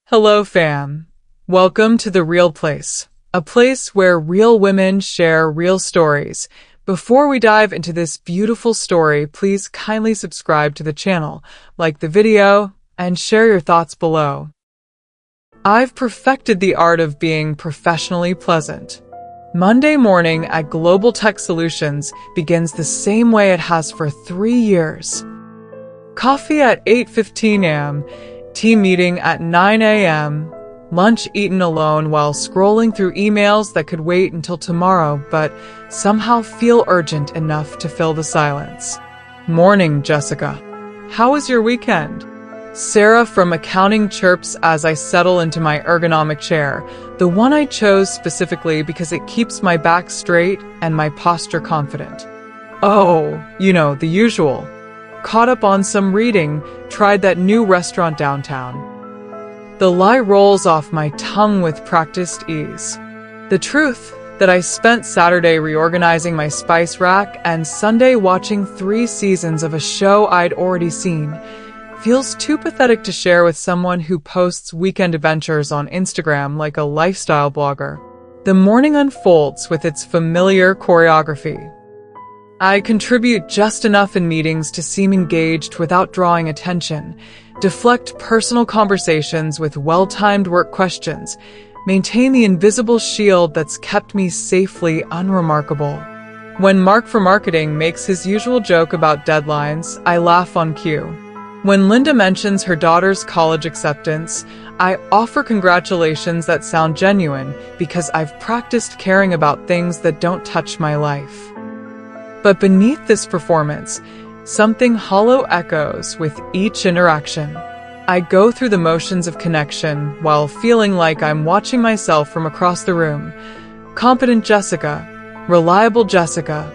Hello, fam. Welcome to The Real Place, a place where real women share real stories. Before we dive into this beautiful story, please kindly subscribe to the channel, like the video, and share your thoughts below. I've perfected the art of being professionally pleasant. Monday morning at Global Tech Solutions begins the same way it has for 3 years. Coffee at 8:15 a.m., team meeting at 9 a.m., lunch eaten alone while scrolling through emails that could wait until tomorrow but somehow feel urgent enough to fill the silence. Morning, Jessica. How was your weekend? Sarah from accounting chirps as I settle into my ergonomic chair, the one I chose specifically because it keeps my back straight and my posture confident. Oh, the usual. Caught up on some reading, tried that new restaurant downtown. The lie rolls off my tongue with practiced ease. The truth that I spent Saturday reorganizing my spice rack and Sunday watching 3 seasons of a show I'd already seen feels too pathetic to share with someone who posts weekend adventures on Instagram like a lifestyle blogger. The morning unfolds with its familiar choreography. I contribute just enough in meetings to seem engaged without drawing attention, deflect personal conversations with well-timed work questions, maintain the invisible shield that's kept me safely unremarkable. When Mark for Marketing makes his usual joke about deadlines, I laugh on cue. When Linda mentions her daughter's college acceptance, I offer congratulations that sound genuine because I've practiced caring about things that don't touch my life. But beneath this performance, something hollow echoes with each interaction. I go through the motions of connection while feeling like I'm watching myself from across the room. Competent Jessica, reliable Jessica,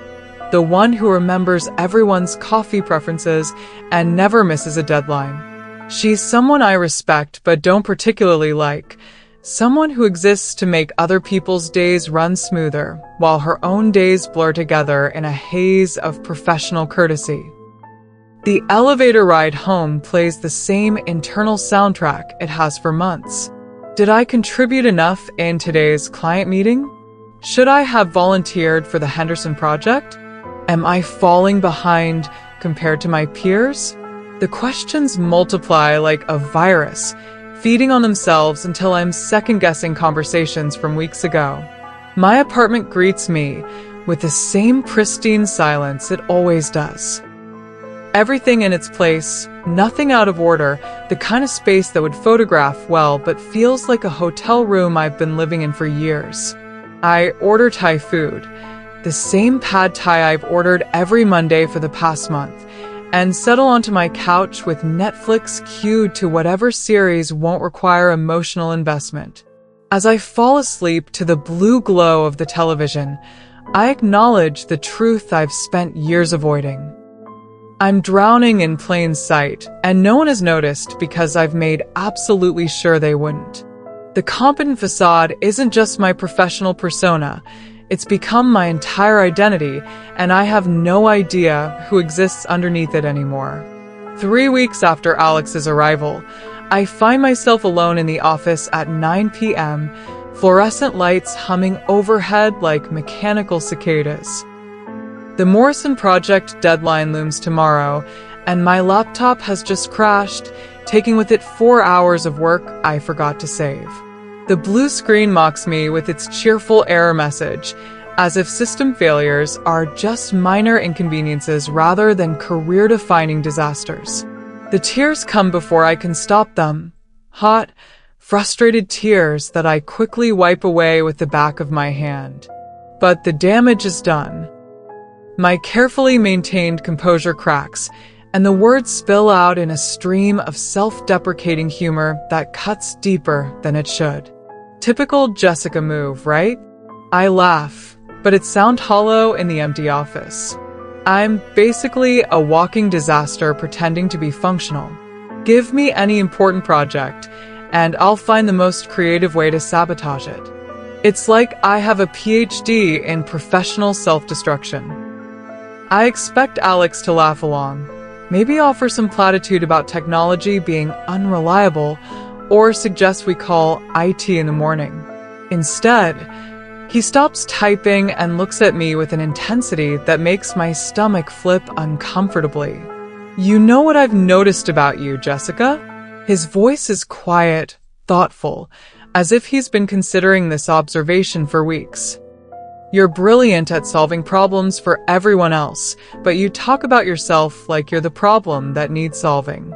the one who remembers everyone's coffee preferences and never misses a deadline. She's someone I respect but don't particularly like. Someone who exists to make other people's days run smoother, while her own days blur together in a haze of professional courtesy. The elevator ride home plays the same internal soundtrack it has for months. Did I contribute enough in today's client meeting? Should I have volunteered for the Henderson project? Am I falling behind compared to my peers? The questions multiply like a virus, feeding on themselves until I'm second-guessing conversations from weeks ago. My apartment greets me with the same pristine silence it always does. Everything in its place, nothing out of order, the kind of space that would photograph well but feels like a hotel room I've been living in for years. I order Thai food, the same pad Thai I've ordered every Monday for the past month, and settle onto my couch with Netflix cued to whatever series won't require emotional investment. As I fall asleep to the blue glow of the television, I acknowledge the truth I've spent years avoiding. I'm drowning in plain sight, and no one has noticed because I've made absolutely sure they wouldn't. The competent facade isn't just my professional persona. It's become my entire identity, and I have no idea who exists underneath it anymore. 3 weeks after Alex's arrival, I find myself alone in the office at 9 p.m., fluorescent lights humming overhead like mechanical cicadas. The Morrison project deadline looms tomorrow, and my laptop has just crashed, taking with it 4 hours of work I forgot to save. The blue screen mocks me with its cheerful error message, as if system failures are just minor inconveniences rather than career-defining disasters. The tears come before I can stop them. Hot, frustrated tears that I quickly wipe away with the back of my hand. But the damage is done. My carefully maintained composure cracks, and the words spill out in a stream of self-deprecating humor that cuts deeper than it should. Typical Jessica move, right? I laugh, but it sounds hollow in the empty office. I'm basically a walking disaster pretending to be functional. Give me any important project, and I'll find the most creative way to sabotage it. It's like I have a PhD in professional self-destruction. I expect Alex to laugh along, maybe offer some platitude about technology being unreliable, or suggests we call IT in the morning. Instead, he stops typing and looks at me with an intensity that makes my stomach flip uncomfortably. "You know what I've noticed about you, Jessica?" His voice is quiet, thoughtful, as if he's been considering this observation for weeks. "You're brilliant at solving problems for everyone else, but you talk about yourself like you're the problem that needs solving."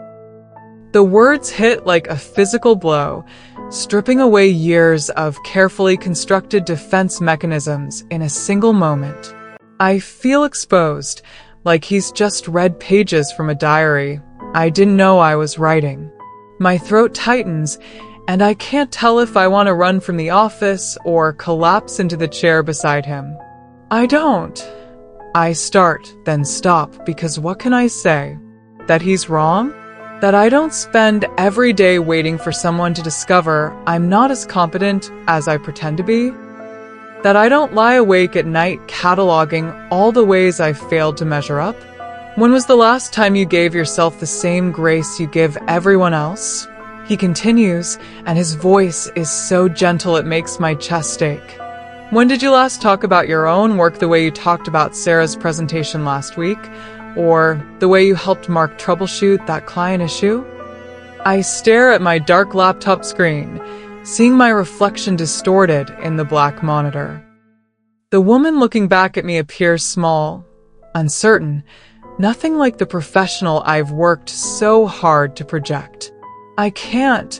The words hit like a physical blow, stripping away years of carefully constructed defense mechanisms in a single moment. I feel exposed, like he's just read pages from a diary I didn't know I was writing. My throat tightens, and I can't tell if I want to run from the office or collapse into the chair beside him. I don't. I start, then stop, because what can I say? That he's wrong? That I don't spend every day waiting for someone to discover I'm not as competent as I pretend to be? That I don't lie awake at night cataloging all the ways I've failed to measure up? When was the last time you gave yourself the same grace you give everyone else? He continues, and his voice is so gentle it makes my chest ache. When did you last talk about your own work the way you talked about Sarah's presentation last week? Or the way you helped Mark troubleshoot that client issue? I stare at my dark laptop screen, seeing my reflection distorted in the black monitor. The woman looking back at me appears small, uncertain, nothing like the professional I've worked so hard to project. "I can't,"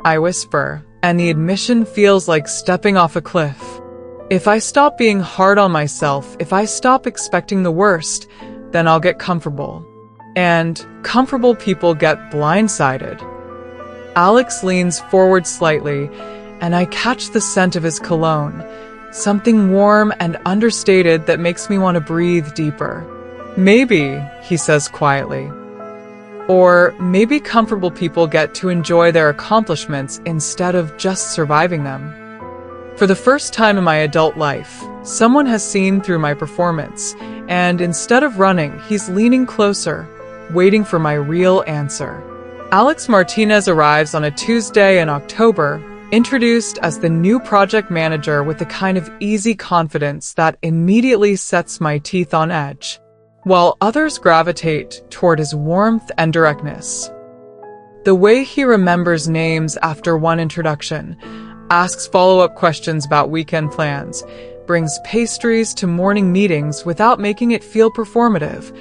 I whisper, and the admission feels like stepping off a cliff. If I stop being hard on myself, if I stop expecting the worst, then I'll get comfortable. And comfortable people get blindsided. Alex leans forward slightly, and I catch the scent of his cologne, something warm and understated that makes me want to breathe deeper. "Maybe," he says quietly. Or maybe comfortable people get to enjoy their accomplishments instead of just surviving them. For the first time in my adult life, someone has seen through my performance, and instead of running, he's leaning closer, waiting for my real answer. Alex Martinez arrives on a Tuesday in October, introduced as the new project manager with the kind of easy confidence that immediately sets my teeth on edge, while others gravitate toward his warmth and directness. The way he remembers names after one introduction, asks follow-up questions about weekend plans, brings pastries to morning meetings without making it feel performative.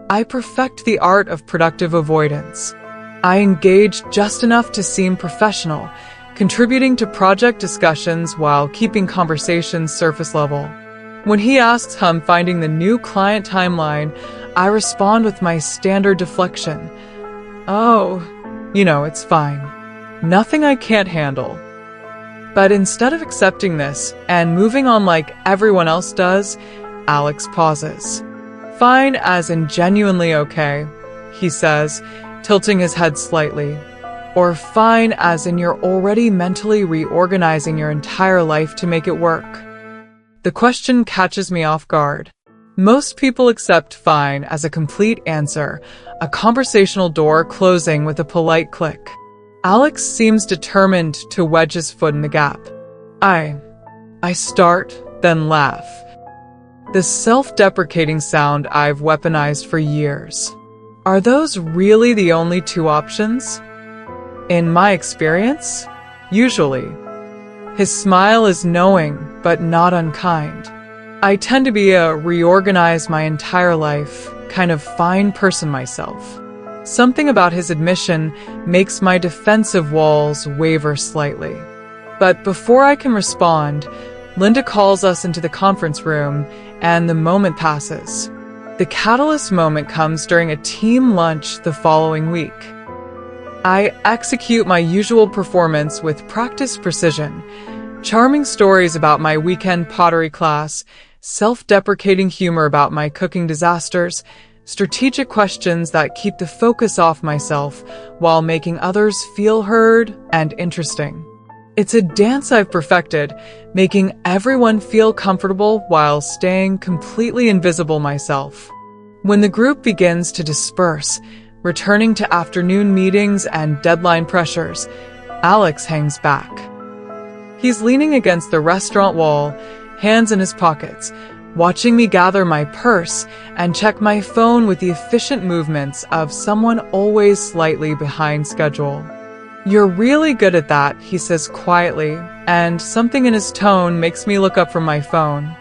I perfect the art of productive avoidance. I engage just enough to seem professional, contributing to project discussions while keeping conversations surface level. When he asks how I'm finding the new client timeline, I respond with my standard deflection. "Oh, it's fine. Nothing I can't handle." But instead of accepting this and moving on like everyone else does, Alex pauses. "Fine as in genuinely okay," he says, tilting his head slightly. "Or fine as in you're already mentally reorganizing your entire life to make it work." The question catches me off guard. Most people accept fine as a complete answer, a conversational door closing with a polite click. Alex seems determined to wedge his foot in the gap. I start, then laugh. The self-deprecating sound I've weaponized for years. Are those really the only two options? In my experience, usually. His smile is knowing, but not unkind. I tend to be a reorganize my entire life, kind of fine person myself. Something about his admission makes my defensive walls waver slightly. But before I can respond, Linda calls us into the conference room, and the moment passes. The catalyst moment comes during a team lunch the following week. I execute my usual performance with practiced precision, charming stories about my weekend pottery class, self-deprecating humor about my cooking disasters, strategic questions that keep the focus off myself while making others feel heard and interesting. It's a dance I've perfected, making everyone feel comfortable while staying completely invisible myself. When the group begins to disperse, returning to afternoon meetings and deadline pressures, Alex hangs back. He's leaning against the restaurant wall, hands in his pockets, watching me gather my purse and check my phone with the efficient movements of someone always slightly behind schedule. "You're really good at that," he says quietly, and something in his tone makes me look up from my phone.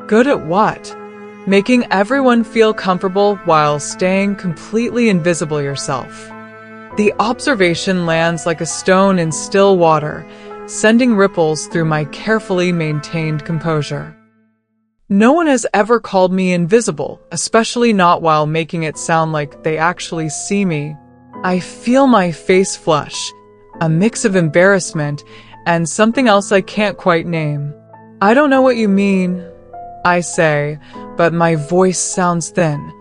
"Good at what?" "Making everyone feel comfortable while staying completely invisible yourself." The observation lands like a stone in still water, sending ripples through my carefully maintained composure. No one has ever called me invisible, especially not while making it sound like they actually see me. I feel my face flush, a mix of embarrassment and something else I can't quite name. "I don't know what you mean," I say, but my voice sounds thin,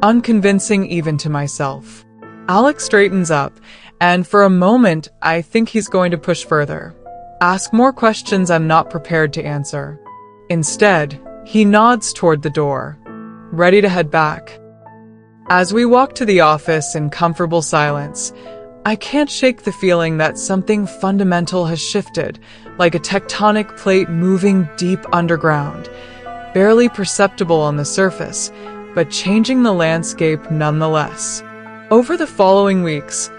unconvincing even to myself. Alex straightens up, and for a moment, I think he's going to push further, ask more questions I'm not prepared to answer. Instead, he nods toward the door, ready to head back. As we walk to the office in comfortable silence, I can't shake the feeling that something fundamental has shifted, like a tectonic plate moving deep underground, barely perceptible on the surface, but changing the landscape nonetheless. Over the following weeks,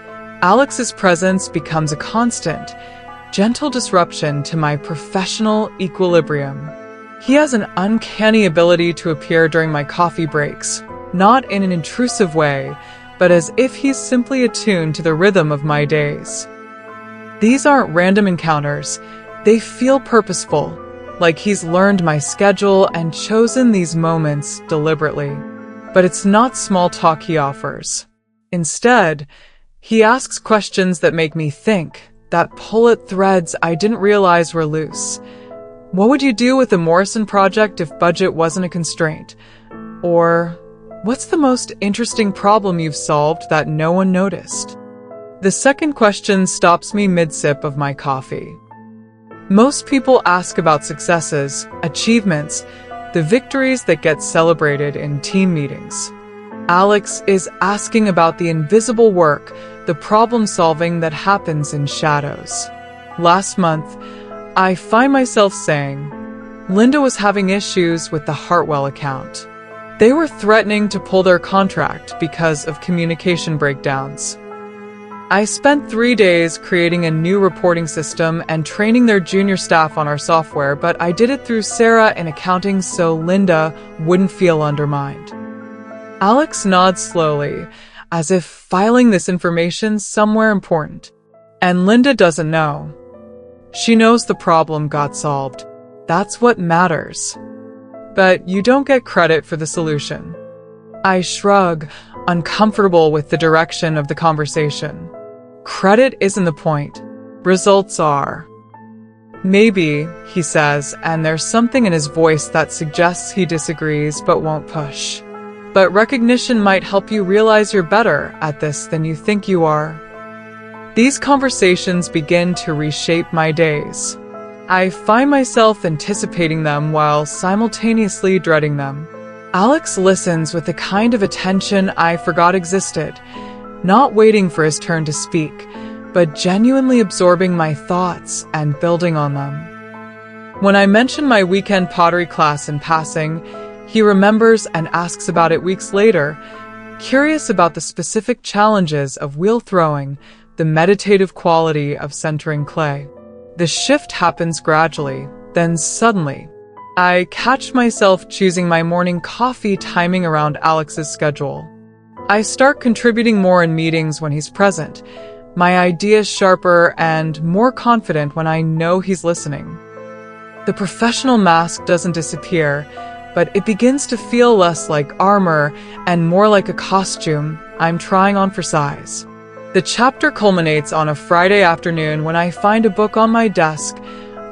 Alex's presence becomes a constant, gentle disruption to my professional equilibrium. He has an uncanny ability to appear during my coffee breaks, not in an intrusive way, but as if he's simply attuned to the rhythm of my days. These aren't random encounters, they feel purposeful, like he's learned my schedule and chosen these moments deliberately. But it's not small talk he offers. Instead, he asks questions that make me think, that pull at threads I didn't realize were loose. What would you do with the Morrison project if budget wasn't a constraint? Or, what's the most interesting problem you've solved that no one noticed? The second question stops me mid-sip of my coffee. Most people ask about successes, achievements, the victories that get celebrated in team meetings. Alex is asking about the invisible work, the problem-solving that happens in shadows. Last month, I find myself saying, Linda was having issues with the Hartwell account. They were threatening to pull their contract because of communication breakdowns. I spent 3 days creating a new reporting system and training their junior staff on our software, but I did it through Sarah in accounting so Linda wouldn't feel undermined. Alex nods slowly, as if filing this information somewhere important. And Linda doesn't know. She knows the problem got solved. That's what matters. But you don't get credit for the solution. I shrug, uncomfortable with the direction of the conversation. Credit isn't the point. Results are. Maybe, he says, and there's something in his voice that suggests he disagrees but won't push. But recognition might help you realize you're better at this than you think you are. These conversations begin to reshape my days. I find myself anticipating them while simultaneously dreading them. Alex listens with a kind of attention I forgot existed, not waiting for his turn to speak, but genuinely absorbing my thoughts and building on them. When I mention my weekend pottery class in passing, he remembers and asks about it weeks later, curious about the specific challenges of wheel throwing, the meditative quality of centering clay. The shift happens gradually, then suddenly, I catch myself choosing my morning coffee timing around Alex's schedule. I start contributing more in meetings when he's present, my ideas sharper and more confident when I know he's listening. The professional mask doesn't disappear, but it begins to feel less like armor and more like a costume I'm trying on for size. The chapter culminates on a Friday afternoon when I find a book on my desk,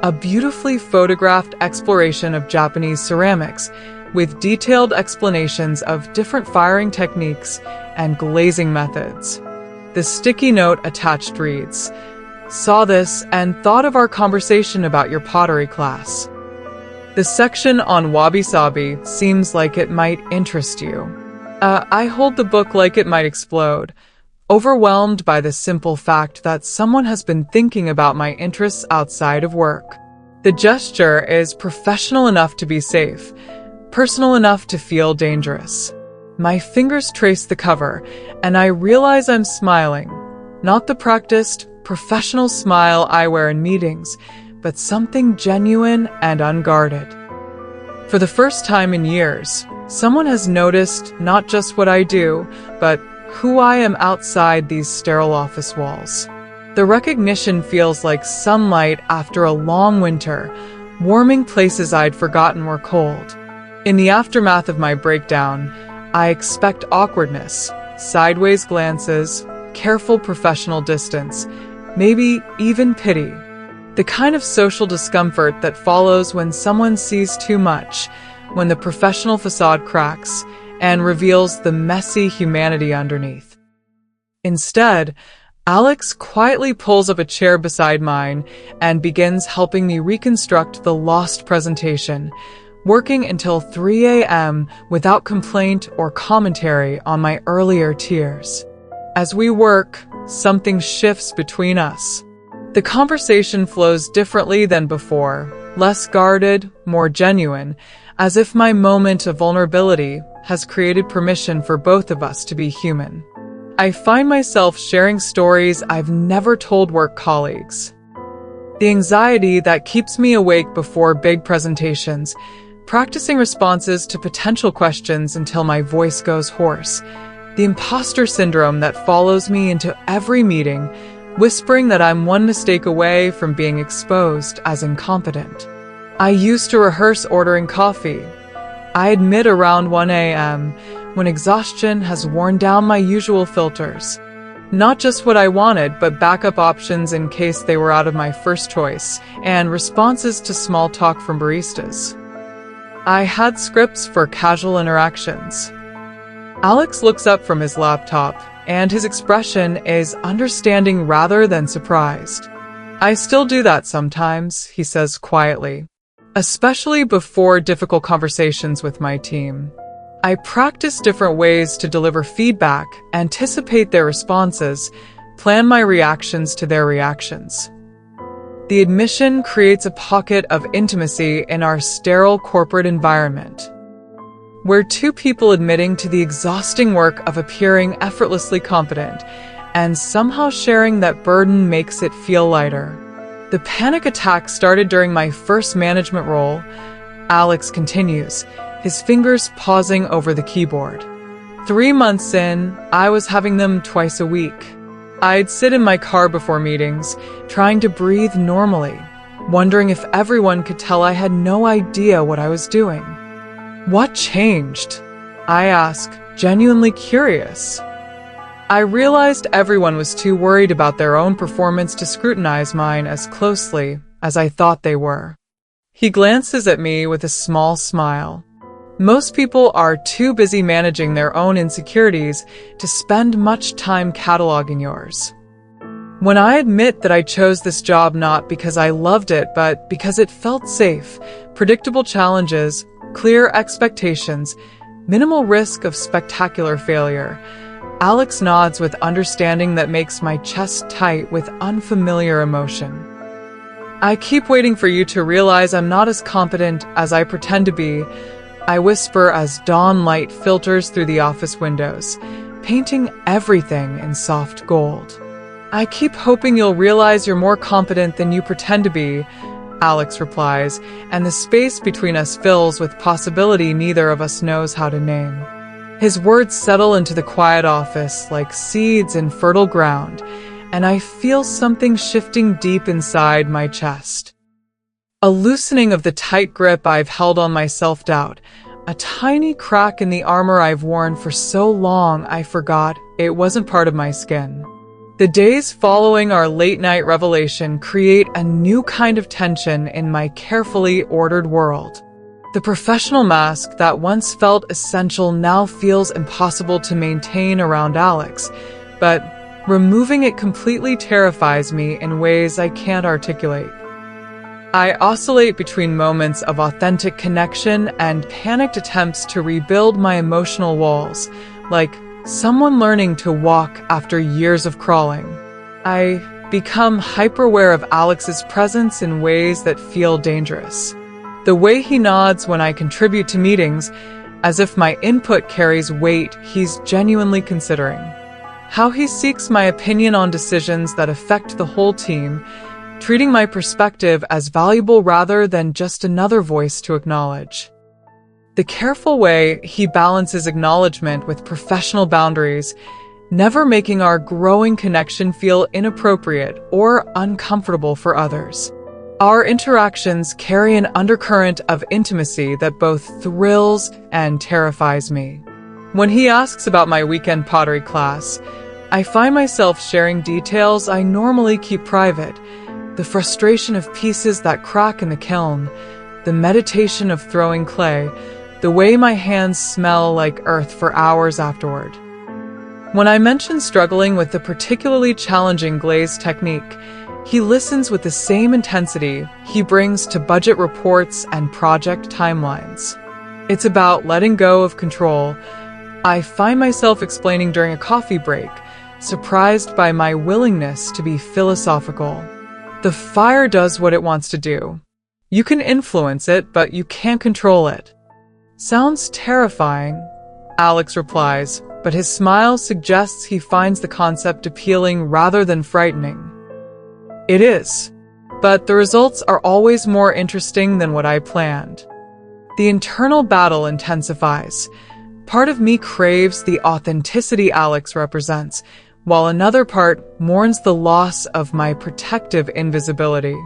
a beautifully photographed exploration of Japanese ceramics, with detailed explanations of different firing techniques and glazing methods. The sticky note attached reads, "Saw this and thought of our conversation about your pottery class. The section on wabi-sabi seems like it might interest you." I hold the book like it might explode, overwhelmed by the simple fact that someone has been thinking about my interests outside of work. The gesture is professional enough to be safe, personal enough to feel dangerous. My fingers trace the cover, and I realize I'm smiling. Not the practiced, professional smile I wear in meetings, but something genuine and unguarded. For the first time in years, someone has noticed not just what I do, but who I am outside these sterile office walls. The recognition feels like sunlight after a long winter, warming places I'd forgotten were cold. In the aftermath of my breakdown, I expect awkwardness, sideways glances, careful professional distance, maybe even pity. The kind of social discomfort that follows when someone sees too much, when the professional facade cracks and reveals the messy humanity underneath. Instead, Alex quietly pulls up a chair beside mine and begins helping me reconstruct the lost presentation, working until 3 a.m. without complaint or commentary on my earlier tears. As we work, something shifts between us. The conversation flows differently than before, less guarded, more genuine, as if my moment of vulnerability has created permission for both of us to be human. I find myself sharing stories I've never told work colleagues. The anxiety that keeps me awake before big presentations, practicing responses to potential questions until my voice goes hoarse, the imposter syndrome that follows me into every meeting, whispering that I'm one mistake away from being exposed as incompetent. I used to rehearse ordering coffee. I admit around 1 a.m. when exhaustion has worn down my usual filters. Not just what I wanted, but backup options in case they were out of my first choice, and responses to small talk from baristas. I had scripts for casual interactions. Alex looks up from his laptop, and his expression is understanding rather than surprised. I still do that sometimes, he says quietly, especially before difficult conversations with my team. I practice different ways to deliver feedback, anticipate their responses, plan my reactions to their reactions. The admission creates a pocket of intimacy in our sterile corporate environment. We're two people admitting to the exhausting work of appearing effortlessly competent, and somehow sharing that burden makes it feel lighter. The panic attack started during my first management role, Alex continues, his fingers pausing over the keyboard. 3 months in, I was having them twice a week. I'd sit in my car before meetings, trying to breathe normally, wondering if everyone could tell I had no idea what I was doing. What changed? I asked, genuinely curious. I realized everyone was too worried about their own performance to scrutinize mine as closely as I thought they were. He glances at me with a small smile. Most people are too busy managing their own insecurities to spend much time cataloging yours. When I admit that I chose this job not because I loved it, but because it felt safe, predictable challenges, clear expectations, minimal risk of spectacular failure, Alex nods with understanding that makes my chest tight with unfamiliar emotion. I keep waiting for you to realize I'm not as competent as I pretend to be, I whisper as dawn light filters through the office windows, painting everything in soft gold. I keep hoping you'll realize you're more competent than you pretend to be, Alex replies, and the space between us fills with possibility neither of us knows how to name. His words settle into the quiet office like seeds in fertile ground, and I feel something shifting deep inside my chest. A loosening of the tight grip I've held on my self-doubt, a tiny crack in the armor I've worn for so long I forgot it wasn't part of my skin. The days following our late-night revelation create a new kind of tension in my carefully ordered world. The professional mask that once felt essential now feels impossible to maintain around Alex, but removing it completely terrifies me in ways I can't articulate. I oscillate between moments of authentic connection and panicked attempts to rebuild my emotional walls, like someone learning to walk after years of crawling. I become hyper-aware of Alex's presence in ways that feel dangerous. The way he nods when I contribute to meetings, as if my input carries weight he's genuinely considering. How he seeks my opinion on decisions that affect the whole team, treating my perspective as valuable rather than just another voice to acknowledge. The careful way he balances acknowledgement with professional boundaries, never making our growing connection feel inappropriate or uncomfortable for others. Our interactions carry an undercurrent of intimacy that both thrills and terrifies me. When he asks about my weekend pottery class, I find myself sharing details I normally keep private, the frustration of pieces that crack in the kiln, the meditation of throwing clay, the way my hands smell like earth for hours afterward. When I mention struggling with a particularly challenging glaze technique, he listens with the same intensity he brings to budget reports and project timelines. It's about letting go of control. I find myself explaining during a coffee break, surprised by my willingness to be philosophical. The fire does what it wants to do. You can influence it, but you can't control it. Sounds terrifying, Alex replies, but his smile suggests he finds the concept appealing rather than frightening. It is, but the results are always more interesting than what I planned. The internal battle intensifies. Part of me craves the authenticity Alex represents, while another part mourns the loss of my protective invisibility.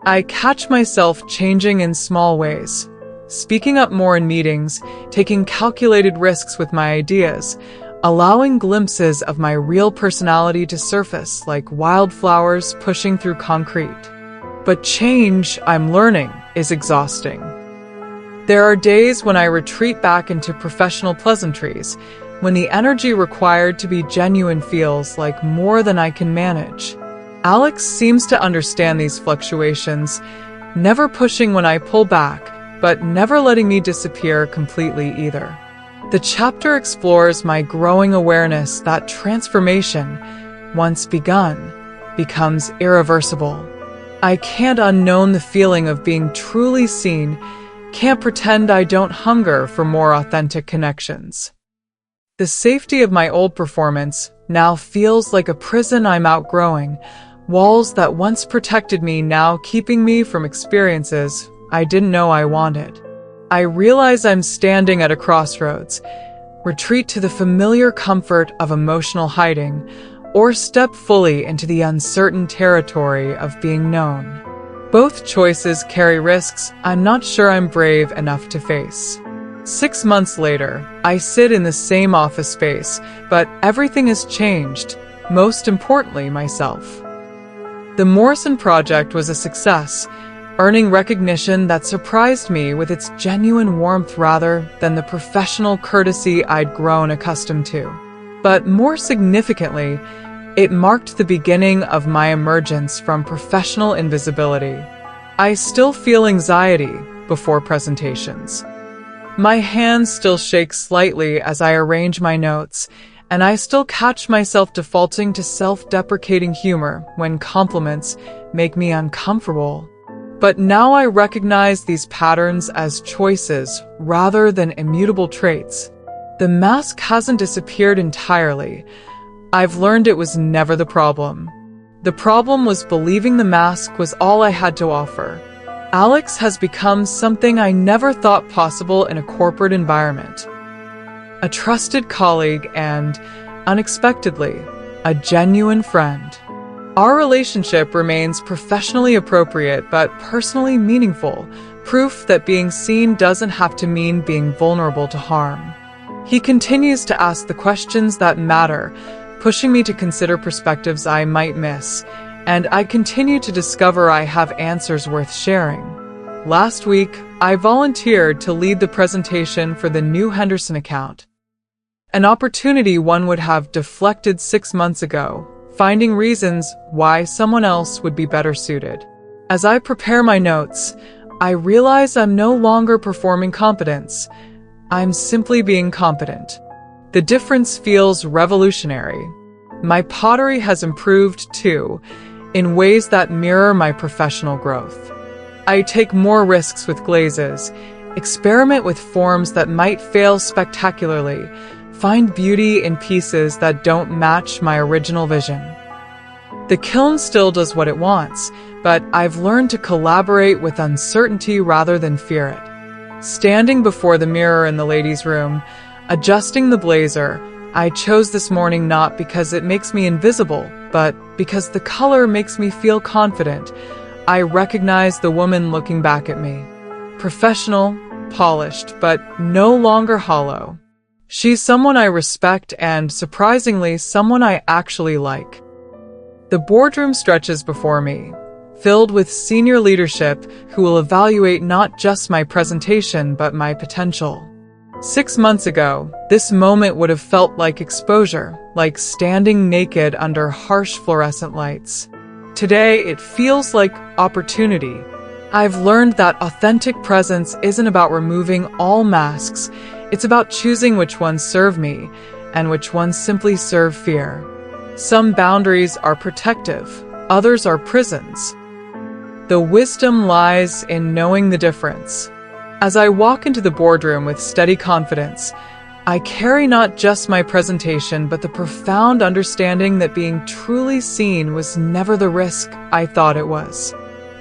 I catch myself changing in small ways, speaking up more in meetings, taking calculated risks with my ideas, allowing glimpses of my real personality to surface like wildflowers pushing through concrete. But change, I'm learning, is exhausting. There are days when I retreat back into professional pleasantries, when the energy required to be genuine feels like more than I can manage. Alex seems to understand these fluctuations, never pushing when I pull back, but never letting me disappear completely either. The chapter explores my growing awareness that transformation, once begun, becomes irreversible. I can't unknown the feeling of being truly seen, can't pretend I don't hunger for more authentic connections. The safety of my old performance now feels like a prison I'm outgrowing, walls that once protected me now keeping me from experiences I didn't know I wanted. I realize I'm standing at a crossroads, retreat to the familiar comfort of emotional hiding, or step fully into the uncertain territory of being known. Both choices carry risks I'm not sure I'm brave enough to face. 6 months later, I sit in the same office space, but everything has changed, most importantly, myself. The Morrison project was a success, earning recognition that surprised me with its genuine warmth rather than the professional courtesy I'd grown accustomed to. But more significantly, it marked the beginning of my emergence from professional invisibility. I still feel anxiety before presentations. My hands still shake slightly as I arrange my notes, and I still catch myself defaulting to self-deprecating humor when compliments make me uncomfortable. But now I recognize these patterns as choices rather than immutable traits. The mask hasn't disappeared entirely. I've learned it was never the problem. The problem was believing the mask was all I had to offer. Alex has become something I never thought possible in a corporate environment. A trusted colleague and, unexpectedly, a genuine friend. Our relationship remains professionally appropriate but personally meaningful, proof that being seen doesn't have to mean being vulnerable to harm. He continues to ask the questions that matter, pushing me to consider perspectives I might miss, and I continue to discover I have answers worth sharing. Last week, I volunteered to lead the presentation for the new Henderson account. An opportunity one would have deflected 6 months ago, finding reasons why someone else would be better suited. As I prepare my notes, I realize I'm no longer performing competence. I'm simply being competent. The difference feels revolutionary. My pottery has improved too, in ways that mirror my professional growth. I take more risks with glazes, experiment with forms that might fail spectacularly, find beauty in pieces that don't match my original vision. The kiln still does what it wants, but I've learned to collaborate with uncertainty rather than fear it. Standing before the mirror in the ladies' room, adjusting the blazer, I chose this morning not because it makes me invisible, but because the color makes me feel confident. I recognize the woman looking back at me. Professional, polished, but no longer hollow. She's someone I respect and, surprisingly, someone I actually like. The boardroom stretches before me, filled with senior leadership who will evaluate not just my presentation but my potential. 6 months ago, this moment would have felt like exposure, like standing naked under harsh fluorescent lights. Today, it feels like opportunity. I've learned that authentic presence isn't about removing all masks. It's about choosing which ones serve me and which ones simply serve fear. Some boundaries are protective, others are prisons. The wisdom lies in knowing the difference. As I walk into the boardroom with steady confidence, I carry not just my presentation, but the profound understanding that being truly seen was never the risk I thought it was.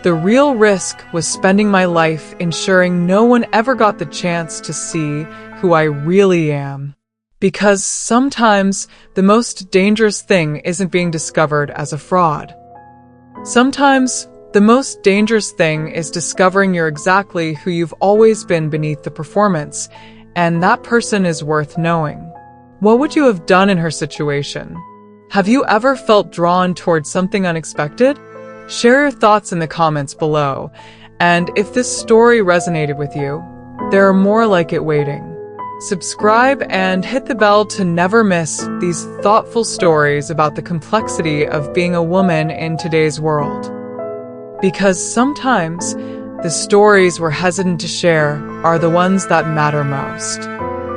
The real risk was spending my life ensuring no one ever got the chance to see who I really am. Because sometimes the most dangerous thing isn't being discovered as a fraud. Sometimes the most dangerous thing is discovering you're exactly who you've always been beneath the performance, and that person is worth knowing. What would you have done in her situation? Have you ever felt drawn towards something unexpected? Share your thoughts in the comments below, and if this story resonated with you, there are more like it waiting. Subscribe and hit the bell to never miss these thoughtful stories about the complexity of being a woman in today's world. Because sometimes the stories we're hesitant to share are the ones that matter most.